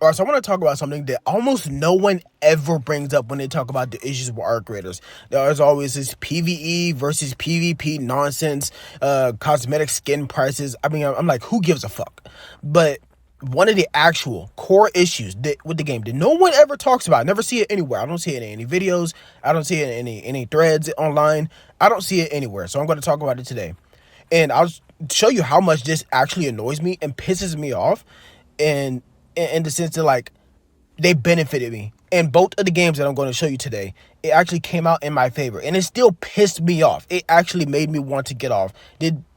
All right, so I want to talk about something that almost no one ever brings up when they talk about the issues with ARC Raiders. There's always this PvE versus PvP nonsense, cosmetic skin prices. I mean, I'm like, who gives a fuck? But one of the actual core issues with the game that no one ever talks about, I never see it anywhere. I don't see it in any videos. I don't see it in any threads online. I don't see it anywhere. So I'm going to talk about it today. And I'll show you how much this actually annoys me and pisses me off. And in the sense that, like, they benefited me. And both of the games that I'm going to show you today, it actually came out in my favor. And it still pissed me off. It actually made me want to get off.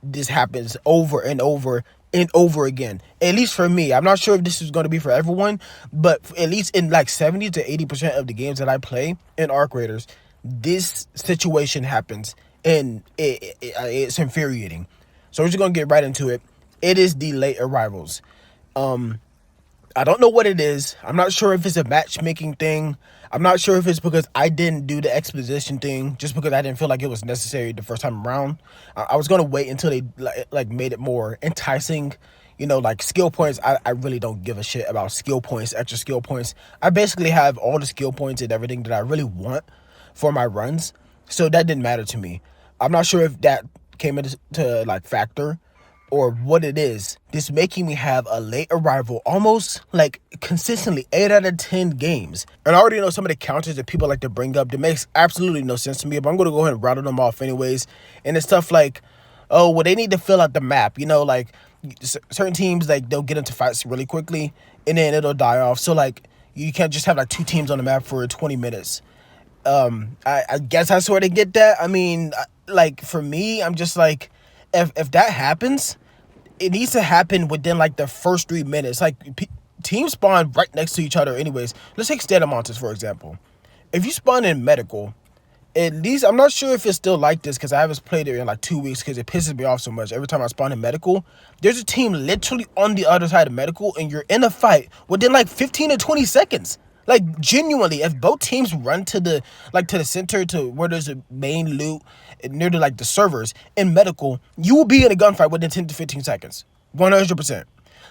This happens over and over and over again. At least for me. I'm not sure if this is going to be for everyone. But at least in like 70 to 80% of the games that I play in ARC Raiders, this situation happens. And it's infuriating. So we're just going to get right into it. It is the late arrivals. I don't know what it is. I'm not sure if it's a matchmaking thing. I'm not sure if it's because I didn't do the exposition thing just because I didn't feel like it was necessary the first time around. I was going to wait until they like made it more enticing. You know, like skill points. I really don't give a shit about skill points, extra skill points. I basically have all the skill points and everything that I really want for my runs. So that didn't matter to me. I'm not sure if that came into like factor or what it is. This making me have a late arrival almost like consistently 8 out of 10 games. And I already know some of the counters that people like to bring up that makes absolutely no sense to me, but I'm going to go ahead and rattle them off anyways. And it's stuff like, oh, well, they need to fill out the map. You know, like certain teams, like they'll get into fights really quickly and then it'll die off. So like you can't just have like 2 teams on the map for 20 minutes. I guess I sort of get that. I mean, like for me, I'm just like, if that happens, it needs to happen within like the first 3 minutes. Like teams spawn right next to each other anyways. Let's take Stadamontes, for example. If you spawn in medical, at least, I'm not sure if it's still like this because I haven't played it in like 2 weeks because it pisses me off so much. Every time I spawn in medical, there's a team literally on the other side of medical and you're in a fight within like 15 to 20 seconds. Like genuinely, if both teams run to the center to where there's a main loot near to like the servers in medical, you will be in a gunfight within 10 to 15 seconds, 100%.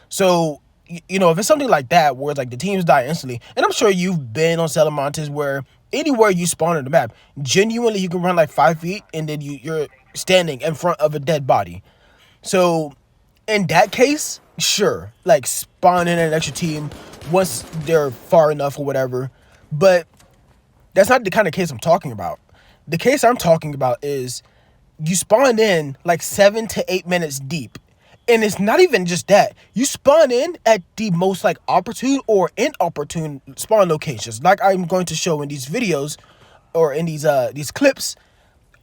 So you know, if it's something like that where it's like the teams die instantly, and I'm sure you've been on Salamantes where anywhere you spawn on the map, genuinely you can run like 5 feet and then you're standing in front of a dead body. So in that case, sure, like spawn in an extra team once they're far enough or whatever. But that's not the kind of case I'm talking about. The case I'm talking about is you spawn in like 7 to 8 minutes deep. And it's not even just that. You spawn in at the most like opportune or inopportune spawn locations. Like I'm going to show in these videos or in these clips.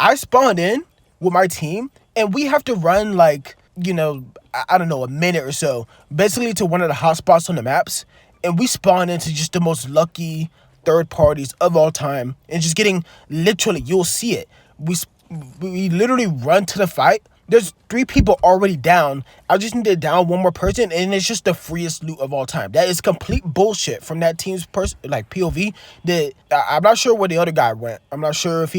I spawned in with my team and we have to run like, you know, I don't know, a minute or so, basically to one of the hotspots on the maps. And we spawn into just the most lucky third parties of all time. And just getting, literally, you'll see it. We literally run to the fight. There's 3 people already down. I just need to down 1 more person. And it's just the freest loot of all time. That is complete bullshit from that team's like POV. That I'm not sure where the other guy went. I'm not sure if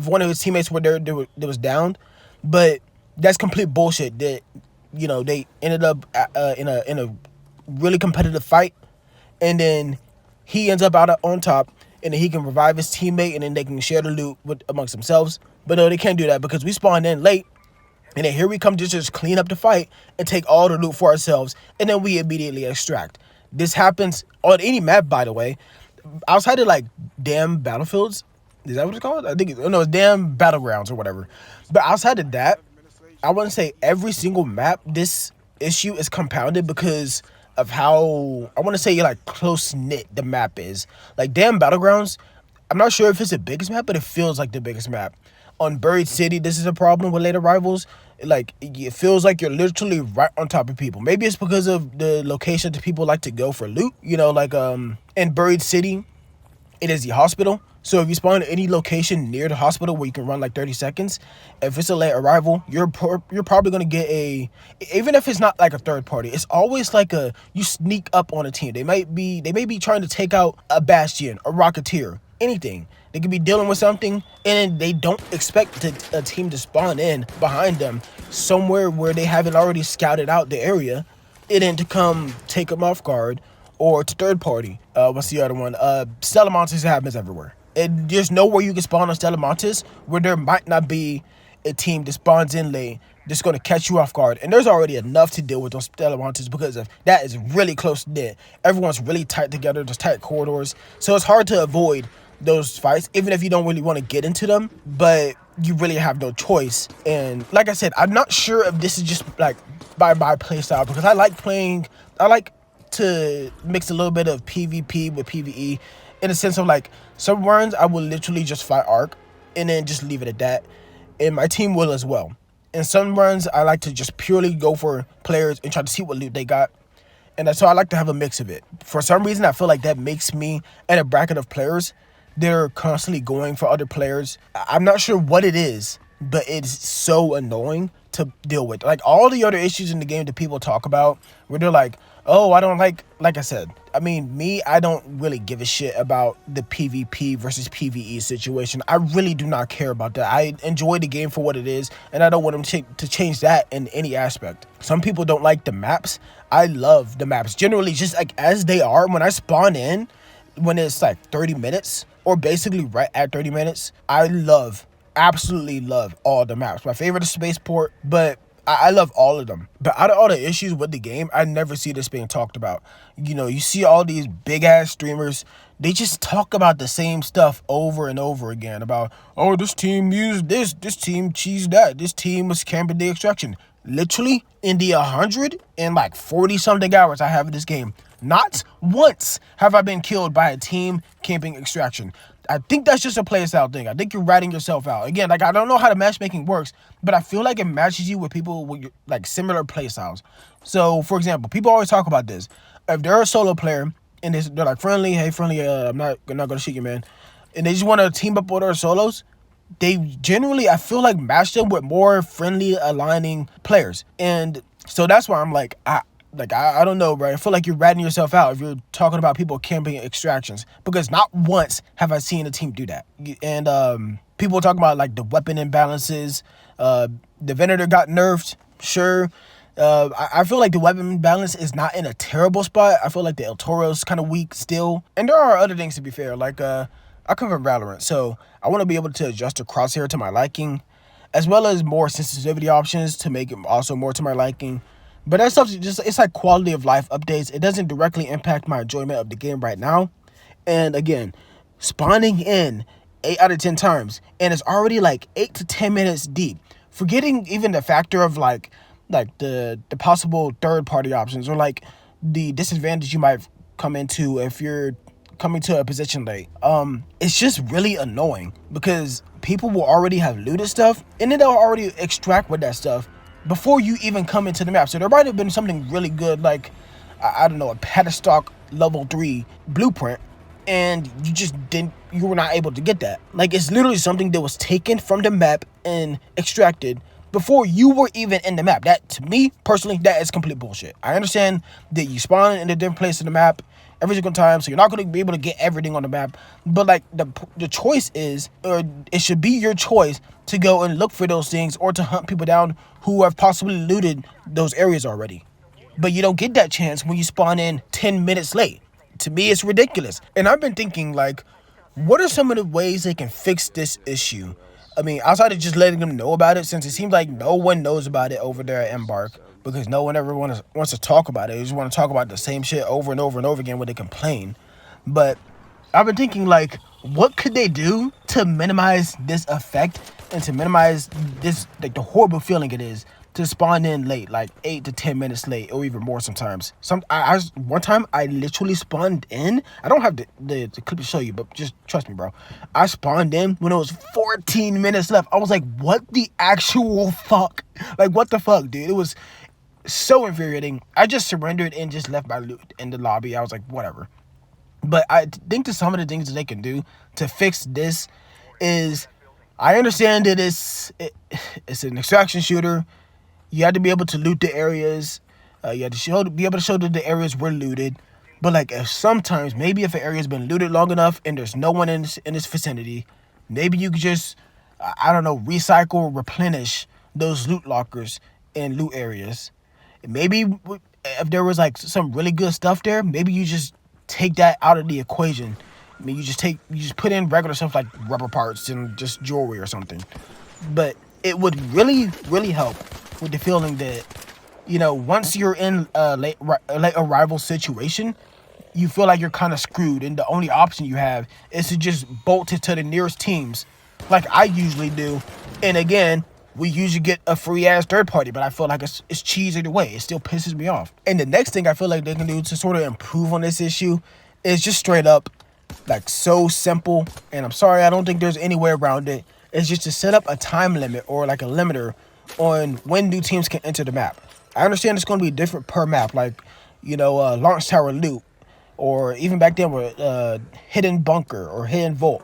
one of his teammates were there that was downed. But that's complete bullshit that, you know, they ended up in a really competitive fight, and then he ends up out on top, and then he can revive his teammate, and then they can share the loot amongst themselves. But no, they can't do that because we spawned in late, and then here we come to just clean up the fight and take all the loot for ourselves, and then we immediately extract. This happens on any map, by the way, outside of like damn battlefields. Is that what it's called? I think it's damn battlegrounds or whatever. But outside of that, I want to say every single map, this issue is compounded because of how, I want to say, like, close-knit the map is. Like, damn Battlegrounds, I'm not sure if it's the biggest map, but it feels like the biggest map. On Buried City, this is a problem with late arrivals. Like, it feels like you're literally right on top of people. Maybe it's because of the location that people like to go for loot. You know, like, in Buried City, it is the hospital. So if you spawn at any location near the hospital where you can run like 30 seconds, if it's a late arrival, you're probably going to get even if it's not like a third party, it's always like you sneak up on a team. They may be trying to take out a Bastion, a Rocketeer, anything. They could be dealing with something and they don't expect a team to spawn in behind them somewhere where they haven't already scouted out the area. and then to come take them off guard, or to third party. What's the other one? Stellamontes happens everywhere. There's nowhere you can spawn on Stellamontes where there might not be a team that spawns in lane that's going to catch you off guard. And there's already enough to deal with those Stellamontes because of that is really close knit. Everyone's really tight together, there's tight corridors. So it's hard to avoid those fights, even if you don't really want to get into them, but you really have no choice. And like I said, I'm not sure if this is just like by my play style, because I like to mix a little bit of PvP with PvE, in the sense of like some runs I will literally just fight ARC and then just leave it at that, and my team will as well. And some runs I like to just purely go for players and try to see what loot they got. And so I like to have a mix of it. For some reason, I feel like that makes me in a bracket of players that are constantly going for other players. I'm not sure what it is, but it's so annoying to deal with. Like all the other issues in the game that people talk about, where they're like, oh, I don't like I said, I mean, me, I don't really give a shit about the PvP versus PvE situation. I really do not care about that. I enjoy the game for what it is, and I don't want them to change that in any aspect. Some people don't like the maps. I love the maps. Generally, just like as they are, when I spawn in, when it's like 30 minutes, or basically right at 30 minutes, I absolutely love all the maps. My favorite is Spaceport, but I love all of them. But out of all the issues with the game, I never see this being talked about. You know, you see all these big ass streamers, they just talk about the same stuff over and over again about, oh, this team used this team cheesed that, this team was camping the extraction. Literally, in the 140 something hours I have in this game, not once have I been killed by a team camping extraction. I think that's just a play style thing. I think you're ratting yourself out. Again, like I don't know how the matchmaking works, but I feel like it matches you with people with like similar play styles. So, for example, people always talk about this. If they're a solo player and they're like friendly, hey friendly, I'm not gonna shoot you, man, and they just want to team up with other solos, they generally, I feel like, match them with more friendly aligning players. And so that's why I'm like, I don't know, bro. I feel like you're ratting yourself out if you're talking about people camping extractions, because not once have I seen a team do that. And people talking about like the weapon imbalances. The Venator got nerfed, sure. I feel like the weapon balance is not in a terrible spot. I feel like the El Toro's kind of weak still. And there are other things, to be fair. Like, I come from Valorant, so I want to be able to adjust the crosshair to my liking, as well as more sensitivity options to make it also more to my liking. But that stuff, it's like quality of life updates. It doesn't directly impact my enjoyment of the game right now. And again, spawning in 8 out of 10 times, and it's already like 8 to 10 minutes deep. Forgetting even the factor of like the possible third party options, or like the disadvantage you might come into if you're coming to a position late. It's just really annoying because people will already have looted stuff, and then they'll already extract with that stuff before you even come into the map. So there might have been something really good, like I don't know, a Petastock level 3 blueprint, and you were not able to get that. Like, it's literally something that was taken from the map and extracted before you were even in the map. That, to me personally, that is complete bullshit. I understand that you spawn in a different place in the map every single time, so you're not going to be able to get everything on the map, but like the choice is, or it should be your choice, to go and look for those things, or to hunt people down who have possibly looted those areas already. But you don't get that chance when you spawn in 10 minutes late. To me, it's ridiculous. And I've been thinking, like, what are some of the ways they can fix this issue? I mean, outside of just letting them know about it, since it seems like no one knows about it over there at Embark, because no one ever wants to talk about it. They just want to talk about the same shit over and over and over again when they complain. But I've been thinking, like, what could they do to minimize this effect and to minimize this, like, the horrible feeling it is to spawn in late, like 8 to 10 minutes late, or even more sometimes. One time I literally spawned in. I don't have the clip to show you, but just trust me, bro. I spawned in when it was 14 minutes left. I was like, what the actual fuck? Like, what the fuck, dude? It was so infuriating. I just surrendered and just left my loot in the lobby. I was like, whatever. But I think that some of the things that they can do to fix this is, I understand that it's an extraction shooter. You had to be able to loot the areas. You had to be able to show that the areas were looted. But like, sometimes, maybe if an area's been looted long enough and there's no one in this vicinity, maybe you could just, I don't know, recycle, replenish those loot lockers in loot areas. Maybe if there was like some really good stuff there, maybe you just take that out of the equation. I mean, you just put in regular stuff like rubber parts and just jewelry or something. But it would really, really help with the feeling that, once you're in a late arrival situation, you feel like you're kind of screwed, and the only option you have is to just bolt it to the nearest teams, like I usually do. And again, we usually get a free ass third party, but I feel like it's cheese either way. It still pisses me off. And the next thing I feel like they can do to sort of improve on this issue is just straight up, like, so simple. And I'm sorry, I don't think there's any way around it. It's just to set up a time limit or like a limiter on when new teams can enter the map. I understand it's going to be different per map, like, Launch Tower Loot, or even back then with Hidden Bunker or Hidden Vault.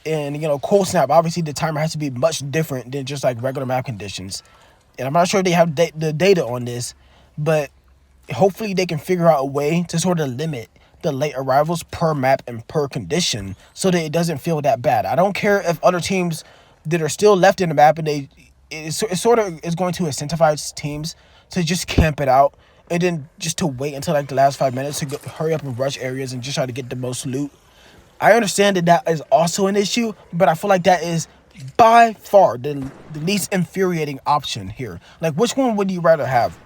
And, Cold Snap, obviously the timer has to be much different than just like regular map conditions. And I'm not sure if they have the data on this, but hopefully they can figure out a way to sort of limit the late arrivals per map and per condition so that it doesn't feel that bad. I don't care if other teams that are still left in the map and it sort of is going to incentivize teams to just camp it out and then just to wait until like the last 5 minutes to hurry up and rush areas and just try to get the most loot. I understand that is also an issue, but I feel like that is by far the least infuriating option here. Like, which one would you rather have?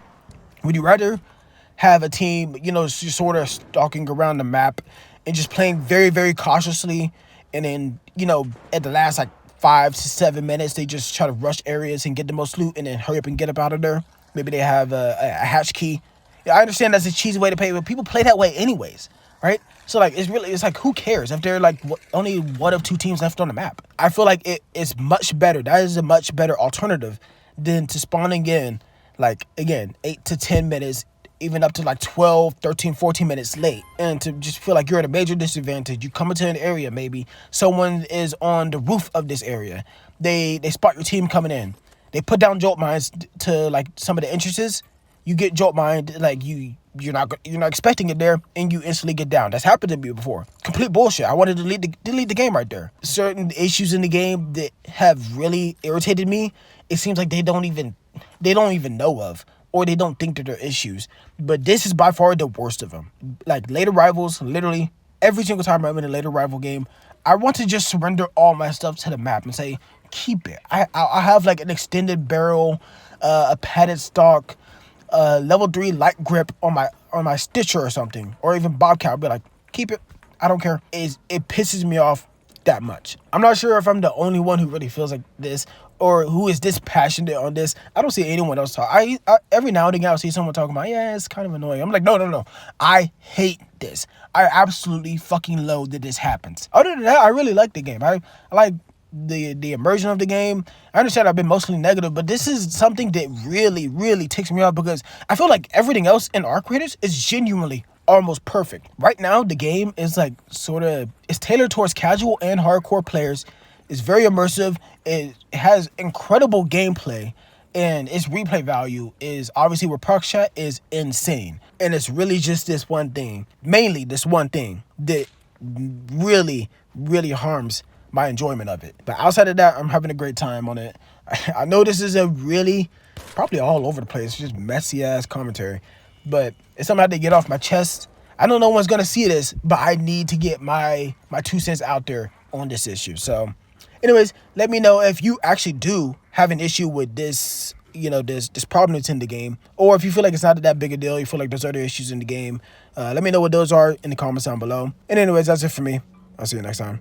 Would you rather have a team, just sort of stalking around the map and just playing very, very cautiously, and then, at the last like 5 to 7 minutes, they just try to rush areas and get the most loot and then hurry up and get up out of there? Maybe they have a hatch key. Yeah, I understand that's a cheesy way to play, but people play that way anyways, right? So like, it's like, who cares if there are like only one of two teams left on the map? I feel like it is much better. That is a much better alternative than to spawning in, like, again, 8 to 10 minutes, even up to like 12, 13, 14 minutes late, and to just feel like you're at a major disadvantage. You come into an area, maybe someone is on the roof of this area. They spot your team coming in. They put down jolt mines to like some of the entrances. You get jolt mined, like you're not expecting it there, and you instantly get down. That's happened to me before. Complete bullshit. I wanted to delete the game right there. Certain issues in the game that have really irritated me, it seems like they don't even know of, or they don't think that they're issues. But this is by far the worst of them. Like, late arrivals, literally every single time I'm in a late arrival game, I want to just surrender all my stuff to the map and say, keep it. I have like an extended barrel, a padded stock, level 3 light grip on my Stitcher or something, or even Bobcat. I'll be like, keep it. I don't care. It pisses me off that much. I'm not sure if I'm the only one who really feels like this, or who is this passionate on this. I don't see anyone else talk. I every now and again I'll see someone talking about, yeah, it's kind of annoying. I'm like, no. I hate this. I absolutely fucking loathe that this happens. Other than that, I really like the game. I like the immersion of the game. I understand I've been mostly negative, but this is something that really, really ticks me off, because I feel like everything else in ARC Raiders is genuinely almost perfect. Right now, the game is like it's tailored towards casual and hardcore players. It's very immersive. It has incredible gameplay, and its replay value is obviously where Park Chat is insane. And it's really just this one thing, mainly this one thing, that really, really harms my enjoyment of it. But outside of that, I'm having a great time on it. I know this is a really, probably all over the place, just messy ass commentary, but it's something I had to get off my chest. I know no one's gonna see this, but I need to get my 2 cents out there on this issue. So anyways, let me know if you actually do have an issue with this, this problem that's in the game, or if you feel like it's not that big a deal, you feel like there's other issues in the game. Let me know what those are in the comments down below. And anyways, that's it for me. I'll see you next time.